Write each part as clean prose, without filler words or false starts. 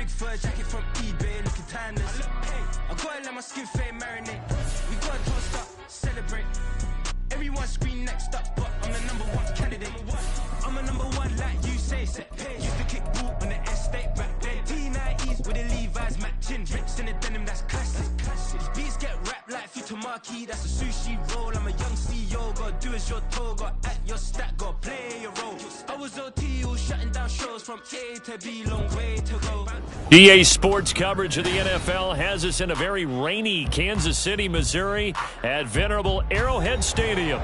big fur jacket from eBay, looking timeless. I gotta let my skin fade marinate. We gotta toast up, celebrate. Everyone scream next up, but I'm the #1 candidate. I'm a #1 like you say. Used to kick ball on the estate back then. T90s with the Levi's matching. Rips in the denim, that's classic. These beats get wrapped like Futamaki, that's a sushi roll. I'm a young CEO, gotta do as you're told. Gotta act your stat, gotta play your role. I was OT, all shutting down shows from A to B, long way to go. EA Sports coverage of the NFL has us in a very rainy Kansas City, Missouri at venerable Arrowhead Stadium.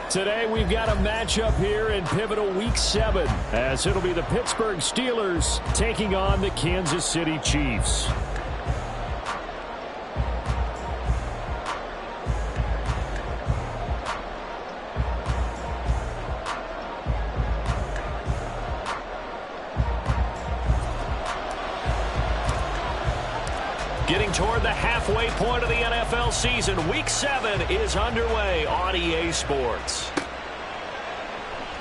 Today we've got a matchup here in pivotal Week 7 as it'll be the Pittsburgh Steelers taking on the Kansas City Chiefs. Getting toward the halfway point of the NFL season, Week 7 is underway on EA Sports.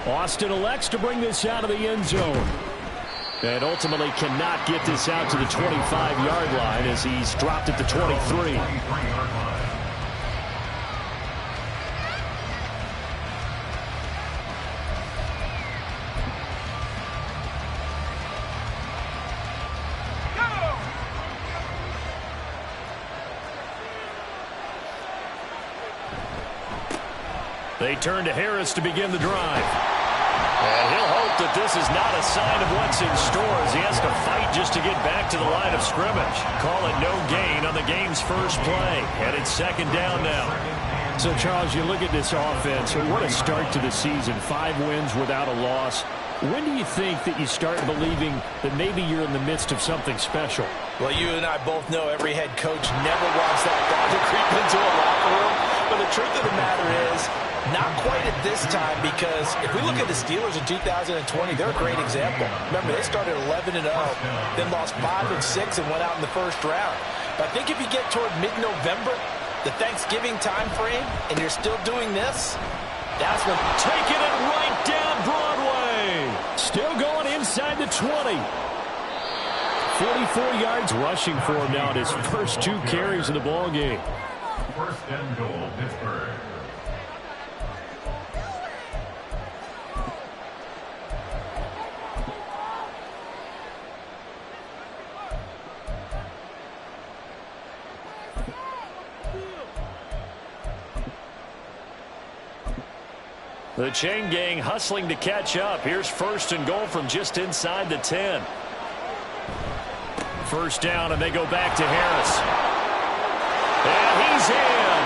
Austin elects to bring this out of the end zone. And ultimately cannot get this out to the 25-yard line as he's dropped at the 23. They turn to Harris to begin the drive. And he'll hope that this is not a sign of what's in store as he has to fight just to get back to the line of scrimmage. Call it no gain on the game's first play. And it's second down now. So, Charles, you look at this offense, what a start to the season. 5 wins without a loss. When do you think that you start believing that maybe you're in the midst of something special? Well, you and I both know every head coach never wants that ball to creep into a locker room. But the truth of the matter is, not quite at this time, because if we look at the Steelers in 2020, they're a great example. Remember, they started 11-0, then lost 5 and 6 and went out in the first round. But I think if you get toward mid-November, the Thanksgiving time frame, and you're still doing this, that's when taking it right down Broadway. Still going inside the 20. 44 yards rushing for him now at his first 2 carries of the ball game. First and goal, Pittsburgh. The chain gang hustling to catch up. Here's first and goal from just inside the 10. First down, and they go back to Harris. And he's in.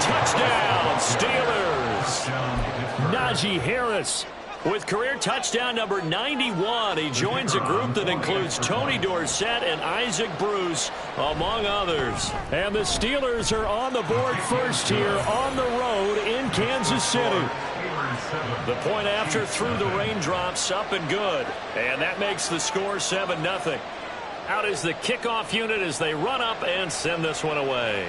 Touchdown, Steelers. Najee Harris with career touchdown number 91. He joins a group that includes Tony Dorsett and Isaac Bruce, among others. And the Steelers are on the board first here on the road in Kansas City. The point after through the raindrops, up and good. And that makes the score 7-0. Out is the kickoff unit as they run up and send this one away.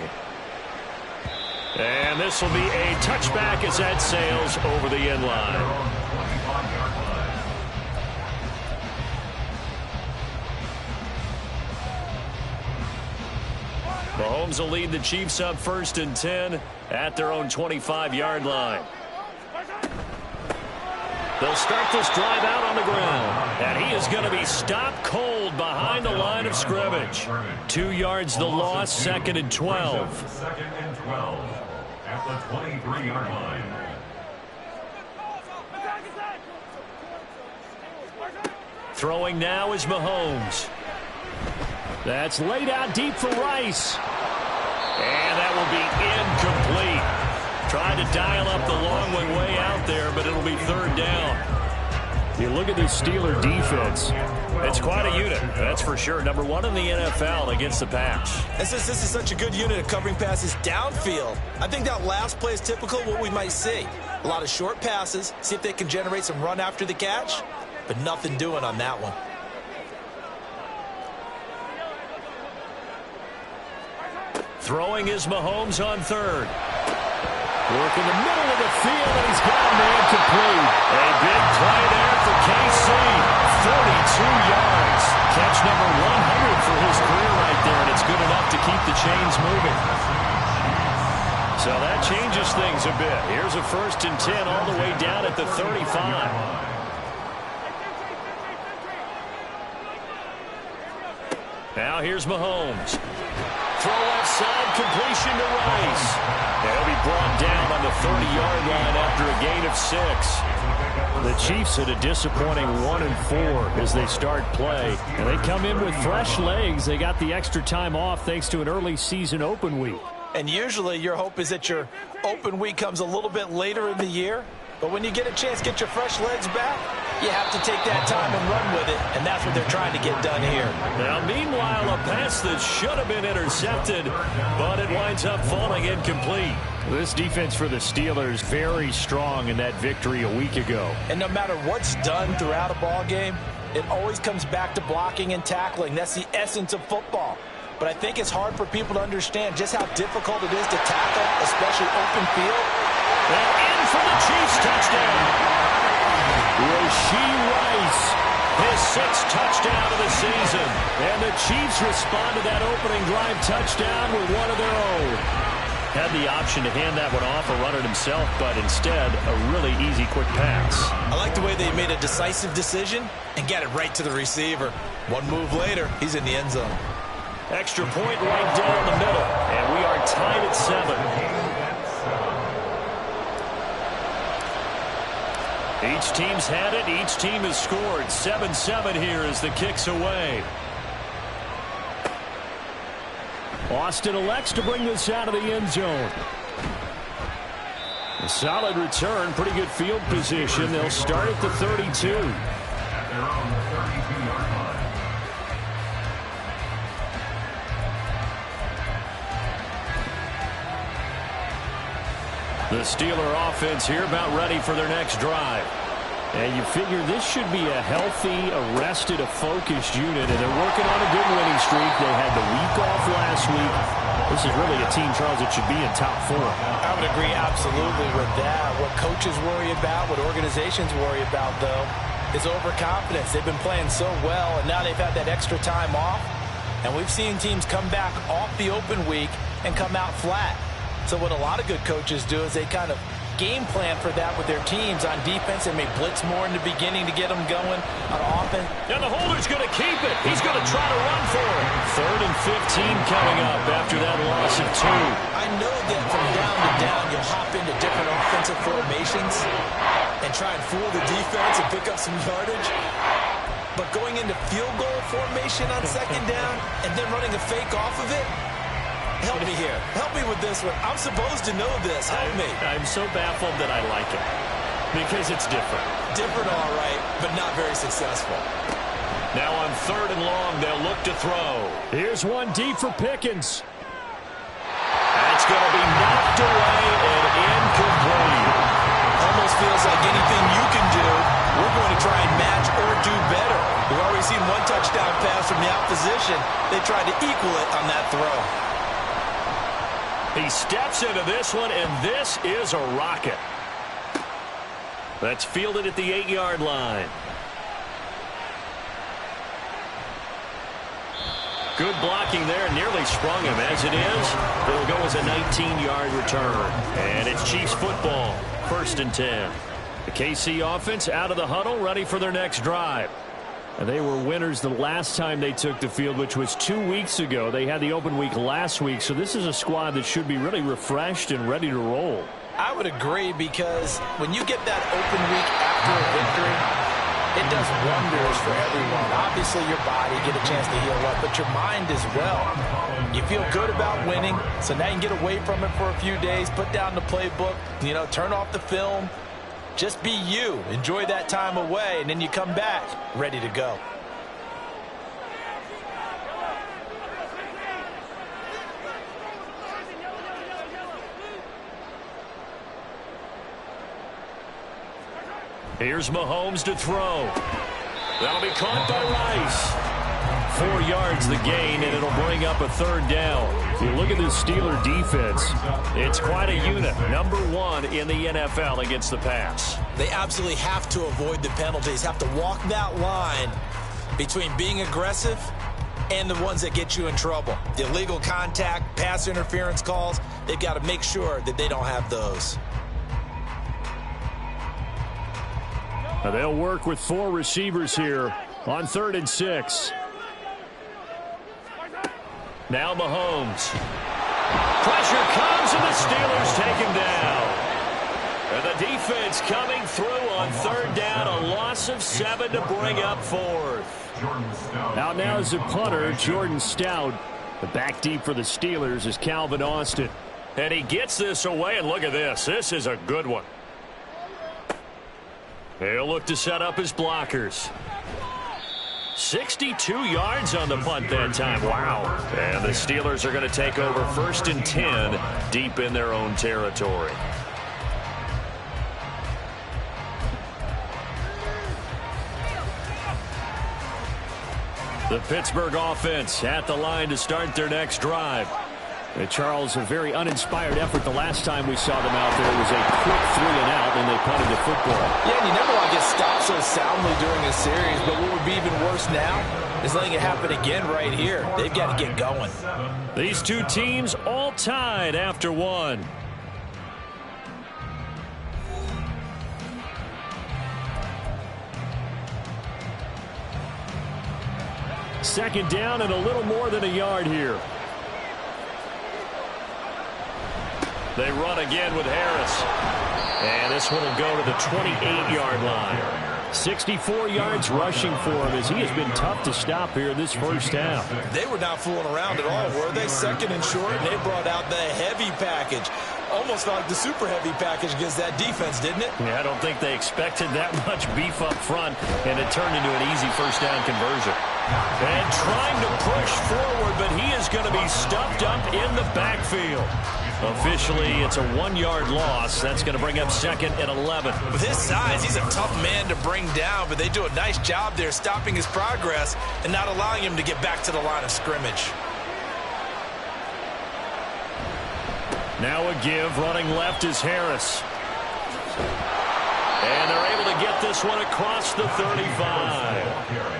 And this will be a touchback as that sails over the end line. Mahomes will lead the Chiefs up first and 10 at their own 25-yard line. They'll start this drive out on the ground. And he is going to be stopped cold behind the line of scrimmage. 2 yards the loss, second and 12. Second and 12 at the 23-yard line. Throwing now is Mahomes. That's laid out deep for Rice. And that will be incomplete. Tried to dial up the long way out there, but it'll be third down. You look at this Steeler defense. It's quite a unit, that's for sure. Number 1 in the NFL against the pass. And since this is such a good unit of covering passes downfield, I think that last play is typical of what we might see. A lot of short passes, see if they can generate some run after the catch, but nothing doing on that one. Throwing is Mahomes on third. Work in the middle of the field, and he's got a man complete. A big play there for KC. 42 yards. Catch number So that changes things a bit. Here's a 1st and 10 all the way down at the 35. Now here's Mahomes. Throw left side, completion to Rice. They'll be brought down on the 30-yard line after a gain of 6. The Chiefs at a disappointing 1-4 as they start play. And they come in with fresh legs. They got the extra time off thanks to an early season open week. And usually your hope is that your open week comes a little bit later in the year. But when you get a chance to get your fresh legs back, you have to take that time and run with it, and that's what they're trying to get done here. Now, meanwhile, a pass that should have been intercepted, but it winds up falling incomplete. This defense for the Steelers very strong in that victory a week ago. And no matter what's done throughout a ball game, it always comes back to blocking and tackling. That's the essence of football. But I think it's hard for people to understand just how difficult it is to tackle, especially open field. And in for the Chiefs touchdown. Rashee Rice, his 6th touchdown of the season. And the Chiefs respond to that opening drive touchdown with one of their own. Had the option to hand that one off or run it himself, but instead, a really easy, quick pass. I like the way they made a decisive decision and got it right to the receiver. One move later, he's in the end zone. Extra point right down the middle, and we are tied at 7. Each team's had it. Each team has scored. 7-7 here as the kick's away. Austin elects to bring this out of the end zone. A solid return. Pretty good field position. They'll start at the 32. They're on the 32-yard line. The Steeler offense here about ready for their next drive. And you figure this should be a healthy, arrested, a focused unit, and they're working on a good winning streak. They had the week off last week. This is really a team, Charles, that should be in top 4. I would agree absolutely with that. What coaches worry about, what organizations worry about, though, is overconfidence. They've been playing so well, and now they've had that extra time off. And we've seen teams come back off the open week and come out flat. So what a lot of good coaches do is they kind of game plan for that with their teams. On defense, they may blitz more in the beginning to get them going. On offense, and the holder's going to keep it. He's going to try to run for it. 3rd and 15 coming up after that loss of 2. I know that from down to down, you'll hop into different offensive formations and try and fool the defense and pick up some yardage. But going into field goal formation on 2nd down and then running a fake off of it, help me here. Help me with this one. I'm supposed to know this. Help me. I'm so baffled that I like it because it's different. Different, all right, but not very successful. Now on 3rd and long, they'll look to throw. Here's one deep for Pickens. That's going to be knocked away and incomplete. Almost feels like anything you can do, we're going to try and match or do better. We've already seen one touchdown pass from the opposition. They tried to equal it on that throw. He steps into this one, and this is a rocket. That's fielded at the 8-yard line. Good blocking there, nearly sprung him. As it is, it'll go as a 19-yard return. And it's Chiefs football, 1st and 10. The KC offense out of the huddle, ready for their next drive. And they were winners the last time they took the field, which was 2 weeks ago. They had the open week last week, so this is a squad that should be really refreshed and ready to roll. I would agree, because when you get that open week after a victory, it does wonders for everyone. Obviously, your body, get a chance to heal up, but your mind as well. You feel good about winning, so now you can get away from it for a few days, put down the playbook, turn off the film. Just be you. Enjoy that time away, and then you come back ready to go. Here's Mahomes to throw. That'll be caught by Rice. 4 yards the gain, and it'll bring up a 3rd down. If you look at this Steeler defense, it's quite a unit. Number 1 in the NFL against the pass. They absolutely have to avoid the penalties, have to walk that line between being aggressive and the ones that get you in trouble. The illegal contact, pass interference calls, they've got to make sure that they don't have those. Now they'll work with 4 receivers here on 3rd and 6. Now Mahomes. Pressure comes, and the Steelers take him down. And the defense coming through on 3rd down, a loss of 7 to bring up 4th. Out now is the punter, Jordan Stout. The back deep for the Steelers is Calvin Austin. And he gets this away, and look at this. This is a good one. He'll look to set up his blockers. 62 yards on the punt that time. Wow. And the Steelers are going to take over 1st and 10 deep in their own territory. The Pittsburgh offense at the line to start their next drive. And Charles, a very uninspired effort the last time we saw them out there. It was a quick 3 and out, and they punted the football. Yeah, and you never want to get stopped so soundly during a series, but what would be even worse now is letting it happen again right here. They've got to get going. These two teams all tied after 1. Second down and a little more than a yard here. They run again with Harris. And this one will go to the 28-yard line. 64 yards rushing for him as he has been tough to stop here this first half. They were not fooling around at all, were they? 2nd and short, and they brought out the heavy package. Almost like the super heavy package against that defense, didn't it? Yeah, I don't think they expected that much beef up front, and it turned into an easy first down conversion. And trying to push forward, but he is going to be stuffed up in the backfield. Officially, it's a 1-yard loss. That's going to bring up 2nd and 11. With his size, he's a tough man to bring down, but they do a nice job there stopping his progress and not allowing him to get back to the line of scrimmage. Now a give. Running left is Harris. And they're able to get this one across the 35.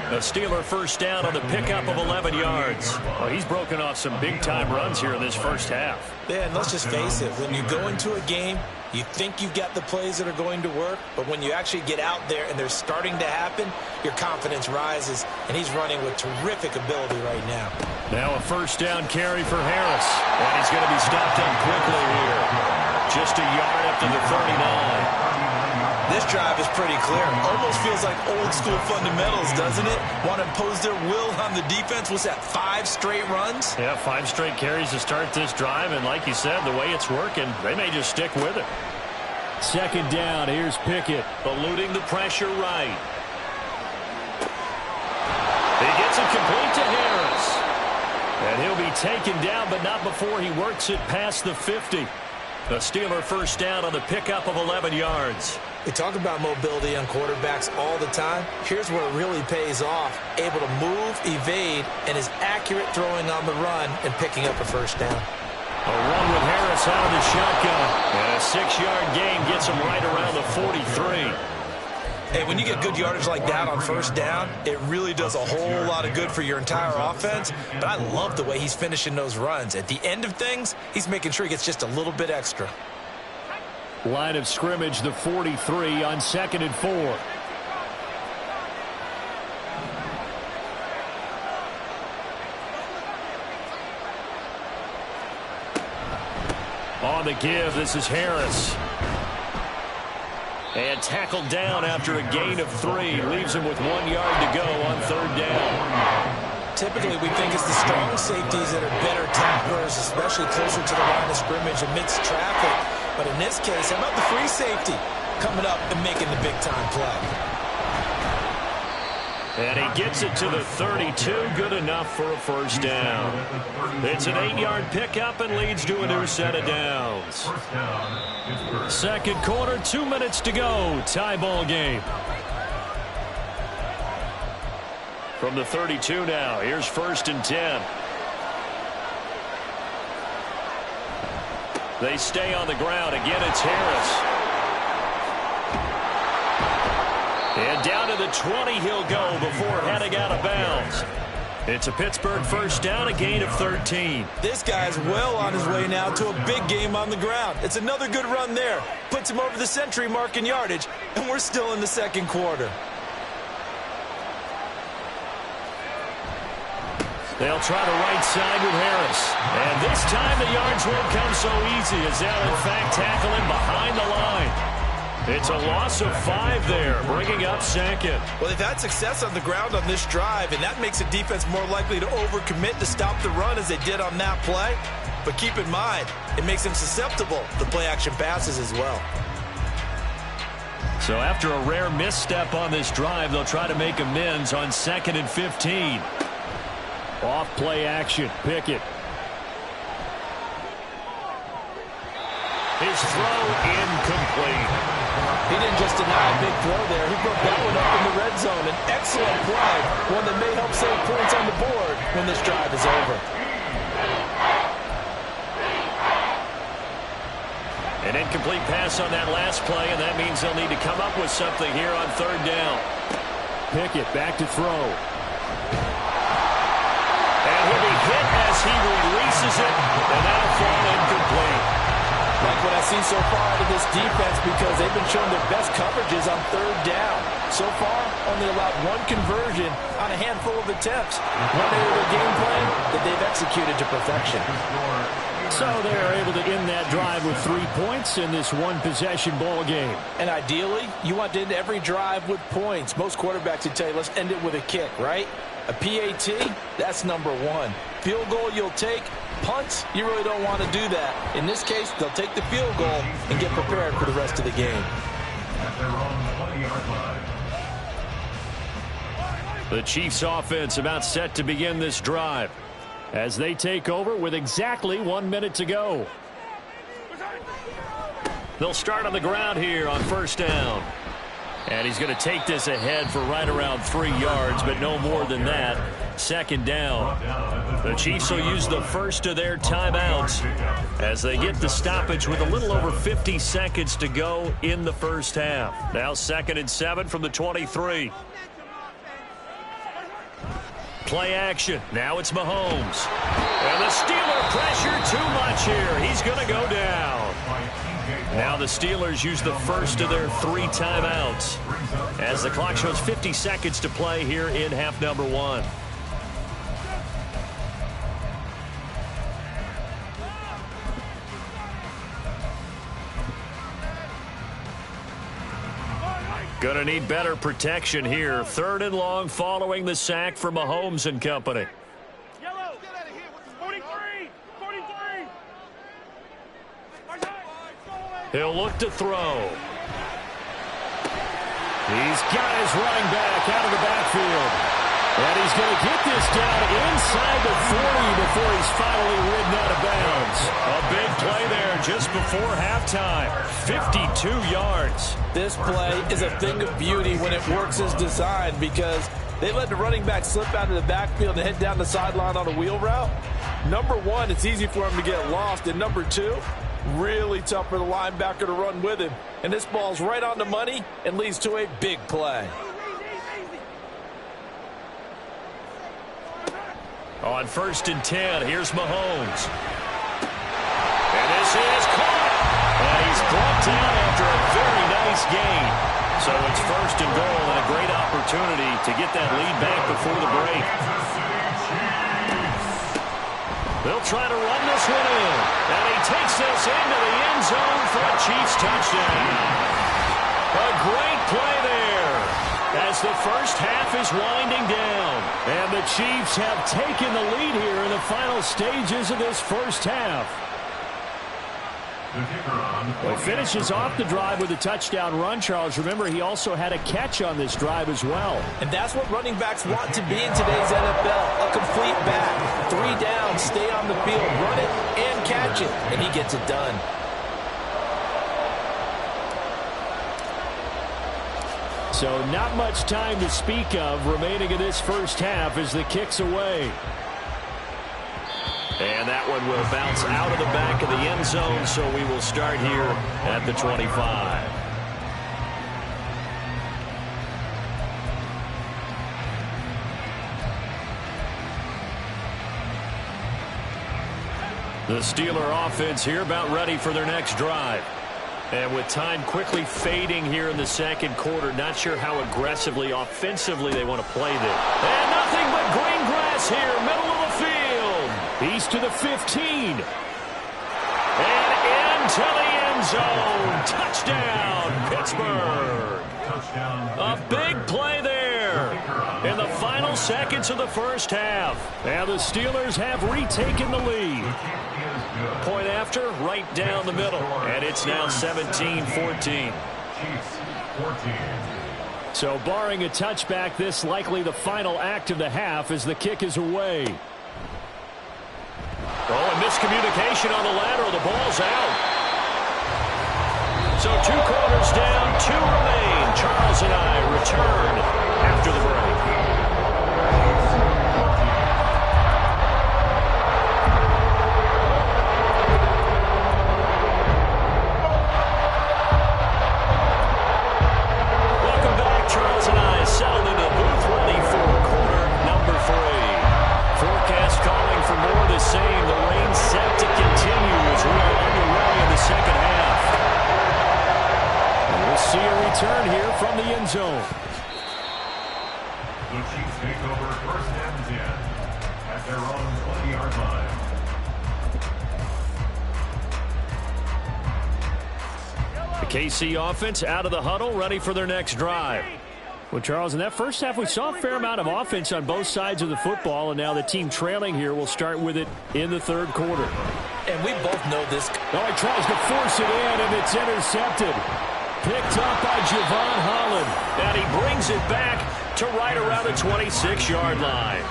A Steeler first down on the pickup of 11 yards. Well, he's broken off some big-time runs here in this first half. Yeah, and let's just face it. When you go into a game, you think you've got the plays that are going to work, but when you actually get out there and they're starting to happen, your confidence rises, and he's running with terrific ability right now. Now a first down carry for Harris. And he's going to be stopped up quickly here. Just a yard up to the 39. This drive is pretty clear. Almost feels like old school fundamentals, doesn't it? Want to impose their will on the defense. What's that, 5 straight runs? Yeah, 5 straight carries to start this drive. And like you said, the way it's working, they may just stick with it. Second down, here's Pickett. Eluding the pressure right. He gets it complete to Harris. And he'll be taken down, but not before he works it past the 50. The Steeler first down on the pickup of 11 yards. We talk about mobility on quarterbacks all the time. Here's where it really pays off. Able to move, evade, and is accurate throwing on the run and picking up a first down. A run with Harris out of the shotgun. And a 6-yard gain gets him right around the 43. Hey, when you get good yardage like that on first down, it really does a whole lot of good for your entire offense. But I love the way he's finishing those runs. At the end of things, he's making sure he gets just a little bit extra. Line of scrimmage, the 43 on 2nd and 4. On the give, this is Harris. And tackled down after a gain of 3. Leaves him with 1 yard to go on 3rd down. Typically, we think it's the strong safeties that are better tacklers, especially closer to the line of scrimmage amidst traffic. But in this case, how about the free safety coming up and making the big-time play? And he gets it to the 32. Good enough for a first down. It's an 8-yard pickup and leads to a new set of downs. Second quarter, 2 minutes to go. Tie ball game. From the 32 now, here's 1st and 10. They stay on the ground. Again, it's Harris. And down to the 20 he'll go before heading out of bounds. It's a Pittsburgh first down, a gain of 13. This guy's well on his way now to a big game on the ground. It's another good run there. Puts him over the century mark in yardage, and we're still in the second quarter. They'll try the right side with Harris. And this time the yards won't come so easy as they'll, in fact, tackle him behind the line. It's a loss of 5 there, bringing up second. Well, they've had success on the ground on this drive, and that makes the defense more likely to overcommit to stop the run as they did on that play. But keep in mind, it makes them susceptible to play-action passes as well. So after a rare misstep on this drive, they'll try to make amends on 2nd and 15. Off play action, Pickett. His throw incomplete. He didn't just deny a big throw there. He broke that one up in the red zone. An excellent play, one that may help save points on the board when this drive is over. An incomplete pass on that last play, and that means they'll need to come up with something here on 3rd down. Pickett back to throw. And he'll be hit as he releases it, and that'll fall incomplete. Like what I've seen so far out of this defense, because they've been showing their best coverages on 3rd down. So far, only allowed 1 conversion on a handful of attempts. One area of their game plan that they've executed to perfection. So they're able to end that drive with 3 points in this one-possession ball game. And ideally, you want to end every drive with points. Most quarterbacks would tell you, let's end it with a kick, right? A PAT, that's number 1. Field goal you'll take. Punts, you really don't want to do that. In this case, they'll take the field goal and get prepared for the rest of the game. The Chiefs' offense about set to begin this drive as they take over with exactly 1 minute to go. They'll start on the ground here on 1st down. And he's going to take this ahead for right around 3 yards, but no more than that. 2nd down. The Chiefs will use the first of their timeouts as they get the stoppage with a little over 50 seconds to go in the first half. Now 2nd and 7 from the 23. Play action. Now it's Mahomes. And the Steeler pressure too much here. He's going to go down. Now the Steelers use the first of their 3 timeouts as the clock shows 50 seconds to play here in half number 1. Gonna need better protection here. 3rd and long following the sack for Mahomes and company. He'll look to throw. He's got his running back out of the backfield. And he's going to get this down inside the 40 before he's finally ridden out of bounds. A big play there just before halftime. 52 yards. This play is a thing of beauty when it works as designed, because they let the running back slip out of the backfield and head down the sideline on a wheel route. Number 1, it's easy for him to get lost. And number 2, really tough for the linebacker to run with him. And this ball's right on the money and leads to a big play. On 1st and 10, here's Mahomes. And this is caught. And he's brought down after a very nice gain. So it's 1st and goal and a great opportunity to get that lead back before the break. They'll try to run this one in. And he takes this into the end zone for a Chiefs touchdown. A great play there as the first half is winding down. And the Chiefs have taken the lead here in the final stages of this first half. Well, he finishes off the drive with a touchdown run, Charles. Remember, he also had a catch on this drive as well. And that's what running backs want to be in today's NFL. A complete back. 3 down, stay on the field, run it, and catch it. And he gets it done. So not much time to speak of remaining in this first half as the kick's away. And that one will bounce out of the back of the end zone, so we will start here at the 25. The Steeler offense here about ready for their next drive. And with time quickly fading here in the second quarter, not sure how aggressively, offensively they want to play this. And nothing but green grass here, middle of the field. He's to the 15. And into the end zone. Touchdown, Pittsburgh. A big play there in the final seconds of the first half. And the Steelers have retaken the lead. Point after, right down the middle. And it's now 17-14. So barring a touchback, this likely the final act of the half as the kick is away. Oh, and miscommunication on the lateral. The ball's out. So 2 quarters down, 2 remain. Charles and I return after the break. Settled into the booth, ready for quarter number 3. Forecast calling for more of the same. The rain set to continue as we are underway in the second half. And we'll see a return here from the end zone. The Chiefs take over 1st and 10 at their own 20-yard line. The KC offense out of the huddle, ready for their next drive. Well, Charles, in that first half, we saw a fair amount of offense on both sides of the football, and now the team trailing here will start with it in the third quarter. And we both know this. Oh, he tries to force it in, and it's intercepted. Picked up by Javon Holland. And he brings it back to right around the 26-yard line.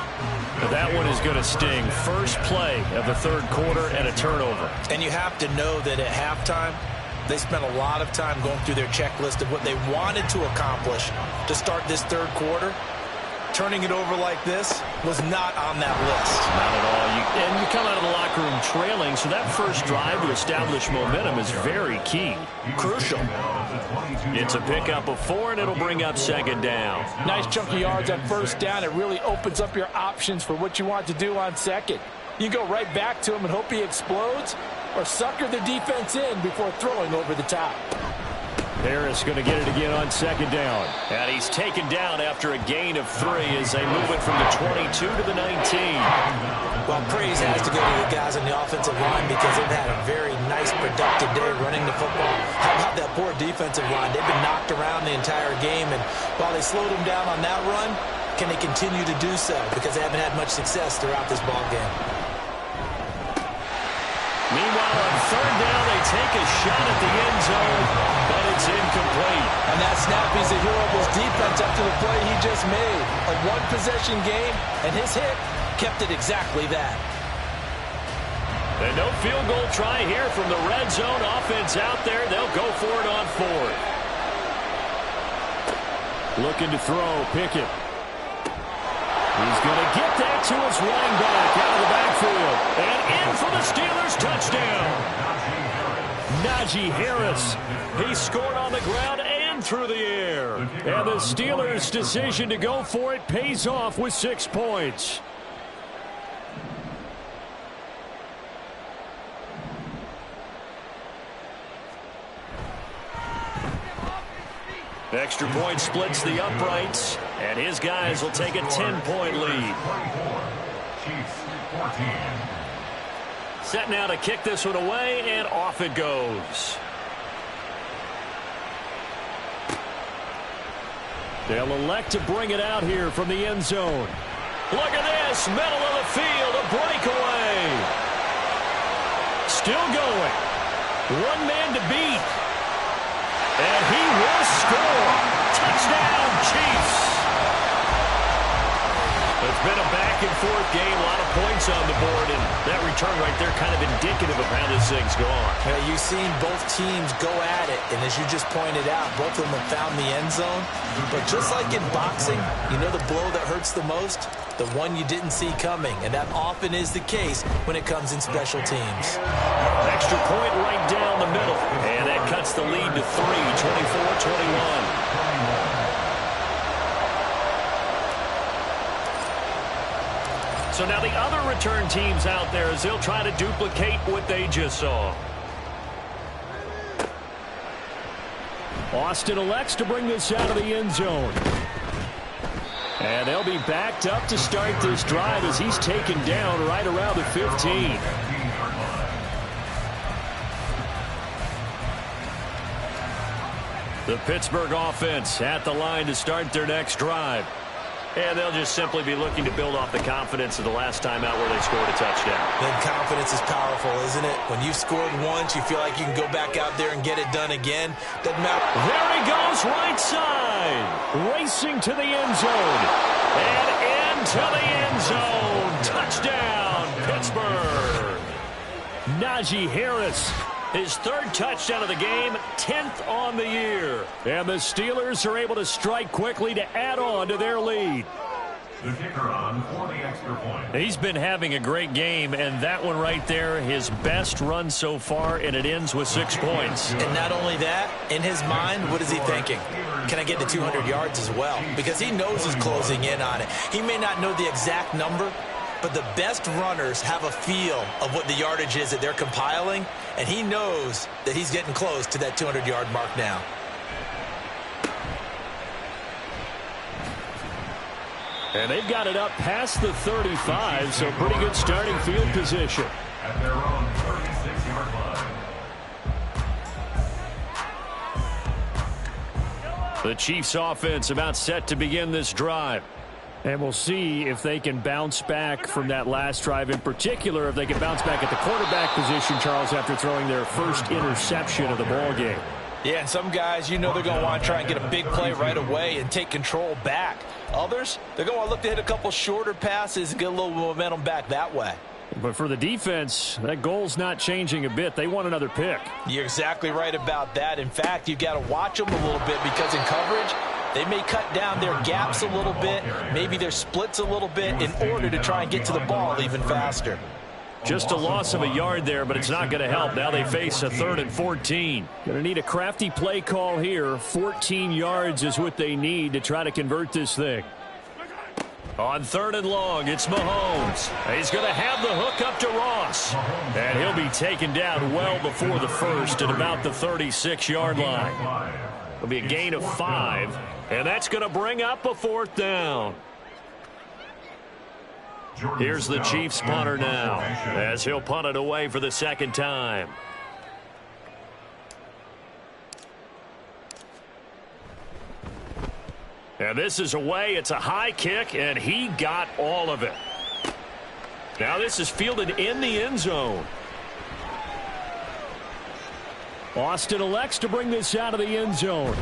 But that one is going to sting. First play of the third quarter and a turnover. And you have to know that at halftime, they spent a lot of time going through their checklist of what they wanted to accomplish to start this third quarter. Turning it over like this was not on that list. Not at all. And you come out of the locker room trailing, so that first drive to establish momentum is very key. Crucial. It's a pickup of 4, and it'll bring up second down. Nice chunk of yards on first down. It really opens up your options for what you want to do on second. You go right back to him and hope he explodes, or sucker the defense in before throwing over the top. Harris going to get it again on second down. And he's taken down after a gain of 3 as they move it from the 22 to the 19. Well, praise has to go to the guys on the offensive line because they've had a very nice, productive day running the football. How about that poor defensive line? They've been knocked around the entire game, and while they slowed them down on that run, can they continue to do so? Because they haven't had much success throughout this ball game. Meanwhile, on third down, they take a shot at the end zone, but it's incomplete. And that snap, he's a hero of his defense after the play he just made. A one-possession game, and his hit kept it exactly that. And no field goal try here from the red zone offense out there. They'll go for it on 4th. Looking to throw, Pickett. He's going to get that to his running back out of the backfield. And in for the Steelers touchdown. Najee Harris. He scored on the ground and through the air. And the Steelers' decision to go for it pays off with 6 points. Extra point splits the uprights, and his guys will take a 10-point lead. Set now to kick this one away, and off it goes. They'll elect to bring it out here from the end zone. Look at this, middle of the field, a breakaway. Still going. 1 man to beat. And he will score. Touchdown, Chiefs. It's been a back-and-forth game, a lot of points on the board, and that return right there kind of indicative of how this thing's gone. Yeah, you've seen both teams go at it, and as you just pointed out, both of them have found the end zone. But just like in boxing, you know the blow that hurts the most? The one you didn't see coming, and that often is the case when it comes in special teams. Extra point right down the middle, and that cuts the lead to 3, 24-21. So now the other return teams out there as they'll try to duplicate what they just saw. Austin elects to bring this out of the end zone. And they'll be backed up to start this drive as he's taken down right around the 15. The Pittsburgh offense at the line to start their next drive. And they'll just simply be looking to build off the confidence of the last time out where they scored a touchdown. Then confidence is powerful, isn't it? When you've scored once, you feel like you can go back out there and get it done again. Doesn't matter. There he goes, right side. Racing to the end zone. And into the end zone. Touchdown, Pittsburgh. Najee Harris. His third touchdown of the game, 10th on the year. And the Steelers are able to strike quickly to add on to their lead. The kicker on for the extra point. He's been having a great game, and that one right there, his best run so far, and it ends with 6 points. And not only that, in his mind, what is he thinking? Can I get to 200 yards as well? Because he knows he's closing in on it. He may not know the exact number, but the best runners have a feel of what the yardage is that they're compiling, and he knows that he's getting close to that 200-yard mark now. And they've got it up past the 35, so pretty good starting field position. At their own 36-yard line. The Chiefs offense about set to begin this drive. And we'll see if they can bounce back from that last drive, in particular if they can bounce back at the quarterback position, Charles, after throwing their first interception of the ball game. Yeah, and some guys, you know they're going to want to try and get a big play right away and take control back. Others, they're going to look to hit a couple shorter passes and get a little momentum back that way. But for the defense, that goal's not changing a bit. They want another pick. You're exactly right about that. In fact, you've got to watch them a little bit because in coverage, they may cut down their gaps a little bit, maybe their splits a little bit in order to try and get to the ball even faster. Just a loss of a yard there, but it's not going to help. Now they face a 3rd and 14. Going to need a crafty play call here. 14 yards is what they need to try to convert this thing. On 3rd and long, it's Mahomes. He's going to have the hook up to Ross. And he'll be taken down well before the first at about the 36-yard line. It'll be a gain of 5, and that's going to bring up a 4th down. Here's the Chiefs punter now, as he'll punt it away for the 2nd time. And this is away. It's a high kick, and he got all of it. Now this is fielded in the end zone. Austin elects to bring this out of the end zone.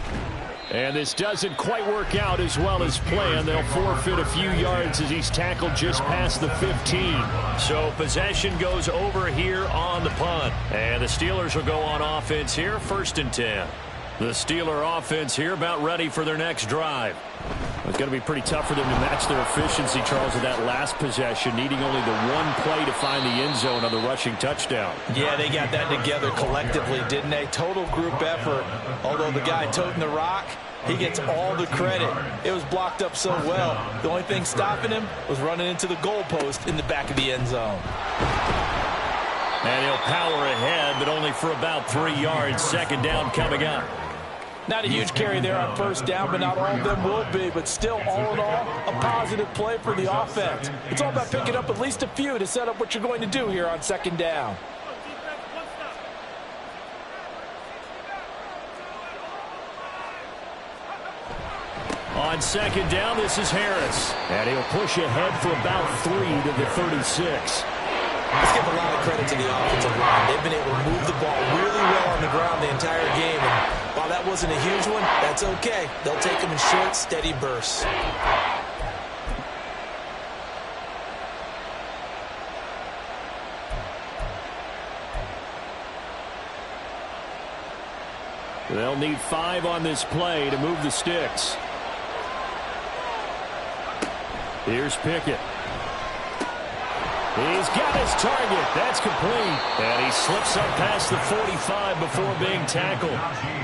And this doesn't quite work out as well as planned. They'll forfeit a few yards as he's tackled just past the 15. So possession goes over here on the punt. And the Steelers will go on offense here, 1st and 10. The Steeler offense here about ready for their next drive. It's going to be pretty tough for them to match their efficiency, Charles, with that last possession, needing only the one play to find the end zone on the rushing touchdown. Yeah, they got that together collectively, didn't they? Total group effort. Although the guy toting the rock, he gets all the credit. It was blocked up so well. The only thing stopping him was running into the goalpost in the back of the end zone. And he'll power ahead, but only for about 3 yards. 2nd down coming up. Not a huge carry there on 1st down, but not all of them will be. But still, all in all, a positive play for the offense. It's all about picking up at least a few to set up what you're going to do here on 2nd down. On 2nd down, this is Harris. And he'll push ahead for about 3 to the 36. Let's give a lot of credit to the offensive line. They've been able to move the ball really well on the ground the entire game. And while that wasn't a huge one, that's okay. They'll take them in short, steady bursts. They'll need 5 on this play to move the sticks. Here's Pickett. He's got his target. That's complete. And he slips up past the 45 before being tackled.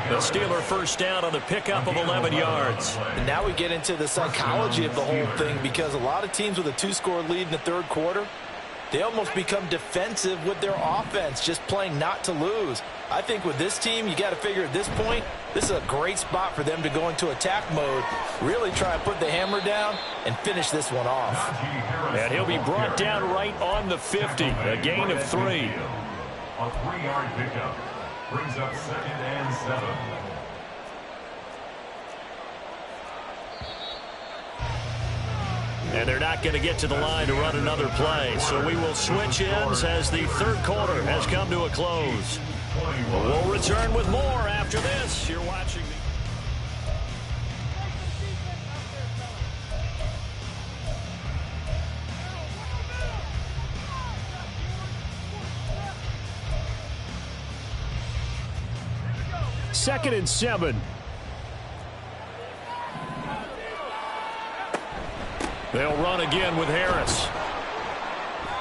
The Steeler first down on the pickup of 11 yards. And now we get into the psychology of the whole thing, because a lot of teams with a 2-score lead in the third quarter, they almost become defensive with their offense, just playing not to lose. I think with this team, you got to figure at this point, this is a great spot for them to go into attack mode, really try and put the hammer down and finish this one off. And he'll be brought down right on the 50, a gain of 3. A 3-yard pickup brings up 2nd and 7. And they're not going to get to the line to run another play. So we will switch ends as the third quarter has come to a close. We'll return with more after this. You're watching the... Second and 7. They'll run again with Harris.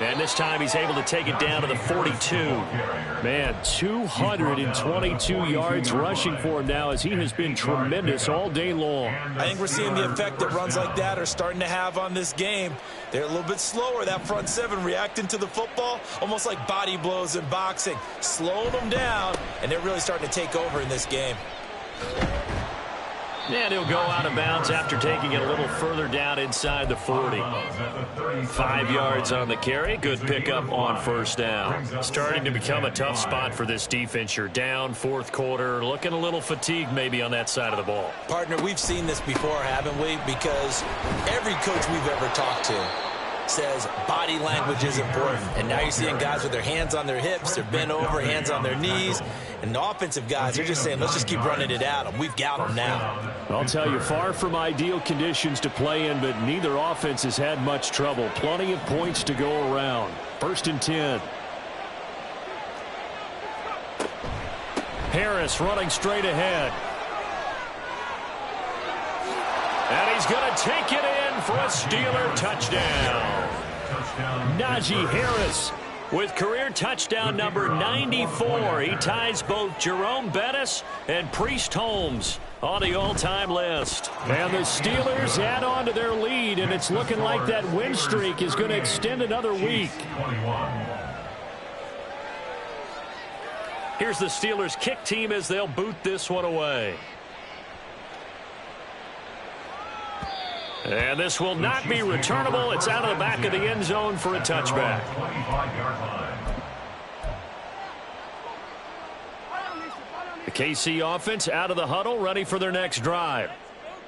And this time he's able to take it down to the 42. Man, 222 yards rushing for him now, as he has been tremendous all day long. I think we're seeing the effect that runs like that are starting to have on this game. They're a little bit slower, that front 7, reacting to the football, almost like body blows in boxing, slowing them down, and they're really starting to take over in this game. And he'll go out of bounds after taking it a little further down inside the 40. 5 yards on the carry. Good pickup on first down. Starting to become a tough spot for this defense. You're down fourth quarter. Looking a little fatigued maybe on that side of the ball. Partner, we've seen this before, haven't we? Because every coach we've ever talked to says body language is important. And now you're seeing guys with their hands on their hips, they're bent over, hands on their knees. And the offensive guys, they're just saying, let's just keep running it at them. We've got them now. I'll tell you, far from ideal conditions to play in, but neither offense has had much trouble. Plenty of points to go around. 1st and 10. Harris running straight ahead. And he's going to take it in for a Steeler touchdown. Najee Harris with career touchdown number 94. He ties both Jerome Bettis and Priest Holmes on the all-time list. And the Steelers add on to their lead, and it's looking like that win streak is going to extend another week. Here's the Steelers kick team as they'll boot this one away. And this will not be returnable. It's out of the back of the end zone for a touchback. The KC offense out of the huddle, ready for their next drive.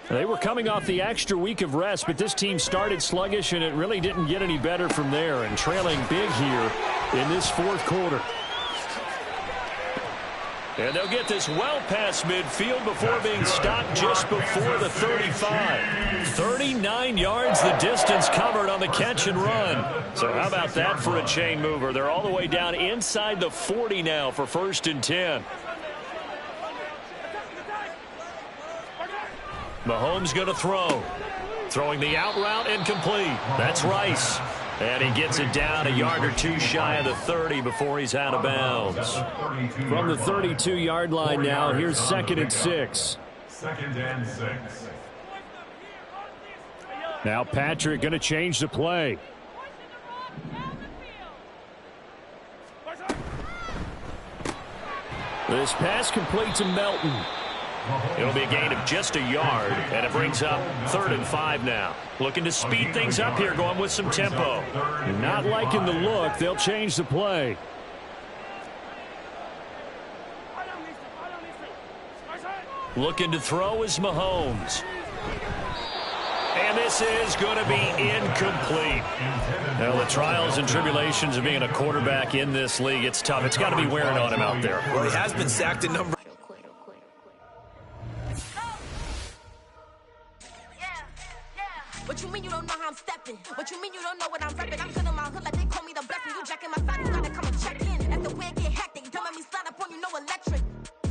They were coming off the extra week of rest, but this team started sluggish, and it really didn't get any better from there, and trailing big here in this fourth quarter. And they'll get this well past midfield before being stopped just before the 35. 39 yards the distance covered on the catch and run. So how about that for a chain mover? They're all the way down inside the 40 now for 1st and 10. Mahomes going to throw. Throwing the out route incomplete. That's Rice. And he gets it down a yard or two shy of the 30 before he's out of bounds. From the 32-yard line now, here's 2nd and 6. 2nd and 6. Now Patrick going to change the play. This pass complete to Melton. It'll be a gain of just a yard, and it brings up 3rd and 5 now. Looking to speed things up here, going with some tempo. Not liking the look. They'll change the play. Looking to throw is Mahomes. And this is going to be incomplete. Now, the trials and tribulations of being a quarterback in this league, it's tough. It's got to be wearing on him out there. Well, he has been sacked a number. What you mean you don't know how I'm stepping? What you mean you don't know what I'm repping? I'm feeling my hood like they call me the blessing. You jacking my side, you gotta come and check in. As the way get hectic, don't make me slide up on you, no electric.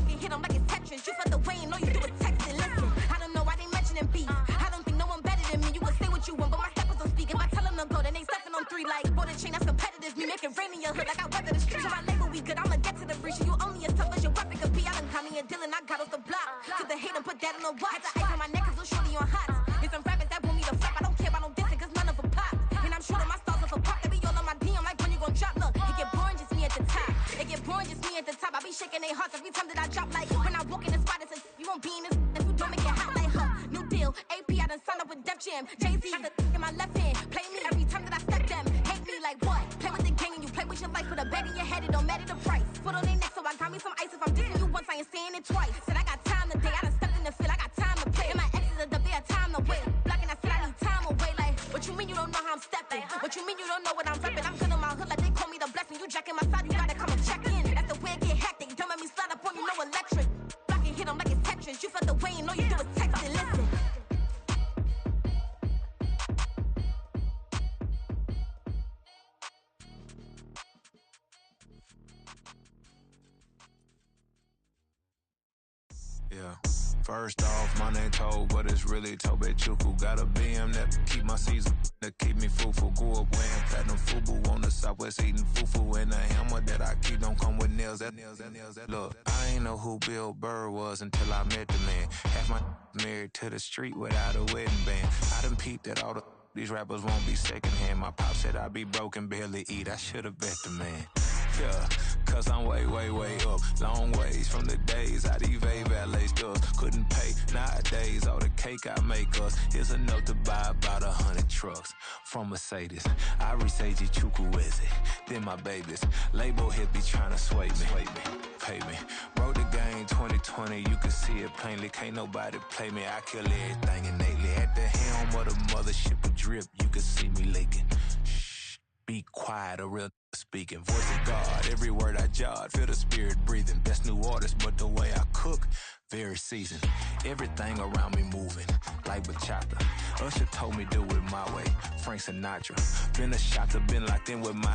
You hit them like it's Tetris. You felt the way and all you do is text it. Listen, I don't know why they mentioning beef. I don't think no one better than me. You would say what you want, but my step was on speak. If I tell them to go, then they stepping on 3 like, boy, the chain, that's the pay. make it rain in your hood like I weather the streets. On my label, we good, I'ma get to the breach. You only as tough as your weapon could be. I done got me a deal and I got off the block. Cause the hate and put that on the watch. Had the ice on my neck cause little shorty on hot. There's some rappers that want me to flap. I don't care about no dissing cause none of them pop. And I'm shooting my stars off a pop. They be all on my DM like when you gon' drop. Look, it get boring just me at the top. It get boring just me at the top. I be shaking their hearts every time that I drop. Like when I walk in the spot, it says you won't be in this if you don't make it hot like her. New deal, AP, I done signed up with Def Jam. Jay-Z got the in my left hand. Play me every time that I step them. Hate me like what? Play with the gang and you play with your life. Put a bet in your head, it don't matter the price. Foot on their neck, so I got me some ice. If I'm dissing you once, I ain't saying it twice. Said I got time today, I done stepped in the field, I got time to play. And my exes are the bare time to wait. Blocking, I said I need time away. Like, what you mean you don't know how I'm stepping? What you mean you don't know what I'm repping? I'm good on my hood like they call me the blessing. You jacking my side, you gotta come and check in. That's the way it get hectic. Don't make me slide up on you, no electric. Blocking, hit 'em like it's Tetris. You felt the way and all you do is text and listen. Yeah. First off, my name Toad, but it's really Tobe Chuku. Got a BM that keep my season, that keep me fufu. Grew up wearing platinum fubu on the southwest eating fufu. And a hammer that I keep don't come with nails. Look, I ain't know who Bill Burr was until I met the man. Half my married to the street without a wedding band. I done peeped that all these rappers won't be secondhand. My pop said I'd be broken, barely eat. I should've bet the man. Yeah, cause I'm way, way, way up. Long ways from the days I evade valet stores. Couldn't pay nowadays, all the cake I make us. Here's enough to buy about 100 trucks from Mercedes. I resage Chukwueze, then my babies. Label hit be trying to sway me, pay me. Broke the game 2020, you can see it plainly. Can't nobody play me, I kill everything innately. At the helm of the mothership with drip, you can see me leaking. Shh, be quiet, a real speaking. Voice of God, every word I jot. Feel the spirit breathing. Best new artist, but the way I cook, very seasoned. Everything around me moving, like bachata. Usher told me do it my way. Frank Sinatra. Been a shotter, been locked in with my